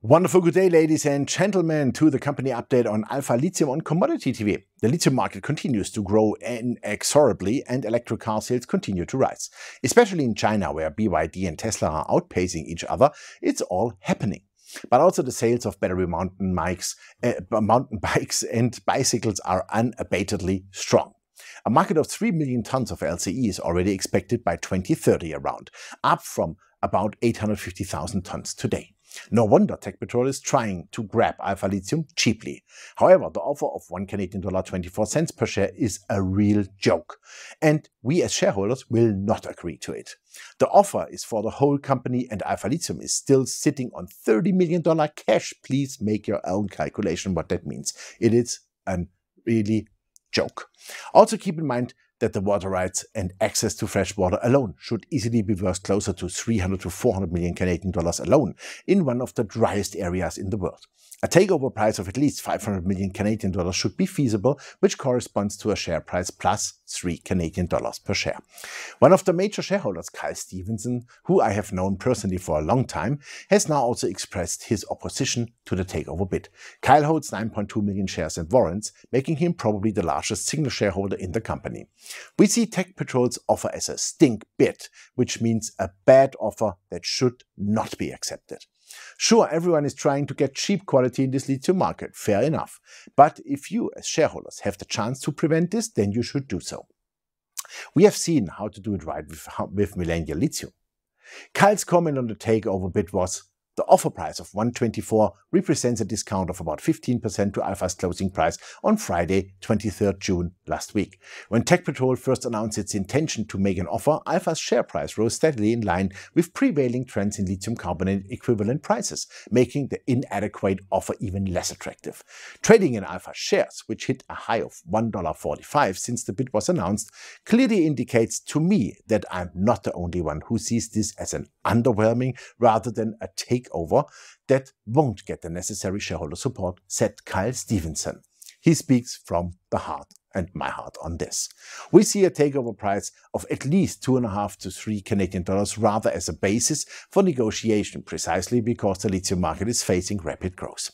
Wonderful good day, ladies and gentlemen, to the company update on Alpha Lithium on Commodity TV. The lithium market continues to grow inexorably and electric car sales continue to rise. Especially in China, where BYD and Tesla are outpacing each other, it's all happening. But also the sales of battery mountain bikes and bicycles are unabatedly strong. A market of 3 million tons of LCE is already expected by 2030 around, up from about 850,000 tons today. No wonder Tecpetrol is trying to grab Alpha Lithium cheaply. However, the offer of $1.24 per share is a real joke, and we as shareholders will not agree to it. The offer is for the whole company and Alpha Lithium is still sitting on $30 million cash. Please make your own calculation what that means. It is a really joke. Also keep in mind that the water rights and access to fresh water alone should easily be worth closer to 300 to 400 million Canadian dollars alone in one of the driest areas in the world. A takeover price of at least 500 million Canadian dollars should be feasible, which corresponds to a share price plus 3 Canadian dollars per share. One of the major shareholders, Stevenson, who I have known personally for a long time, has now also expressed his opposition to the takeover bid. Kyle holds 9.2 million shares and warrants, making him probably the largest single shareholder in the company. We see Tecpetrol's offer as a stink bid, which means a bad offer that should not be accepted. Sure, everyone is trying to get cheap quality in this lithium market, fair enough. But if you as shareholders have the chance to prevent this, then you should do so. We have seen how to do it right with Millennial Lithium. Kyle's comment on the takeover bid was, the offer price of $1.24 represents a discount of about 15% to Alpha's closing price on Friday, 23rd June last week. When Tecpetrol first announced its intention to make an offer, Alpha's share price rose steadily in line with prevailing trends in lithium carbonate equivalent prices, making the inadequate offer even less attractive. Trading in Alpha shares, which hit a high of $1.45 since the bid was announced, clearly indicates to me that I'm not the only one who sees this as an underwhelming rather than a takeover that won't get the necessary shareholder support, said Kyle Stevenson. He speaks from the heart and my heart on this. We see a takeover price of at least 2.5 to 3 Canadian dollars rather as a basis for negotiation, precisely because the lithium market is facing rapid growth.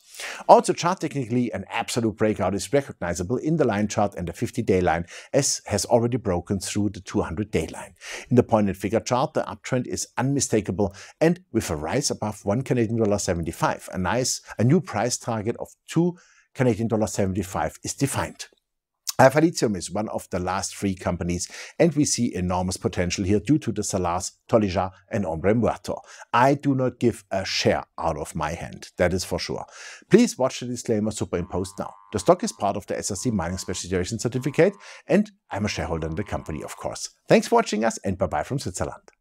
Also, chart technically, an absolute breakout is recognizable in the line chart and the 50-day line, as has already broken through the 200-day line. In the point and figure chart, the uptrend is unmistakable, and with a rise above $1.75 Canadian dollar, a new price target of $2.75 Canadian dollar is defined. Alpha Lithium is one of the last 3 companies, and we see enormous potential here due to the salars, Tolija and Hombre Muerto. I do not give a share out of my hand, that is for sure. Please watch the disclaimer superimposed now. The stock is part of the SRC Mining Specialization Certificate, and I'm a shareholder in the company, of course. Thanks for watching us, and bye-bye from Switzerland.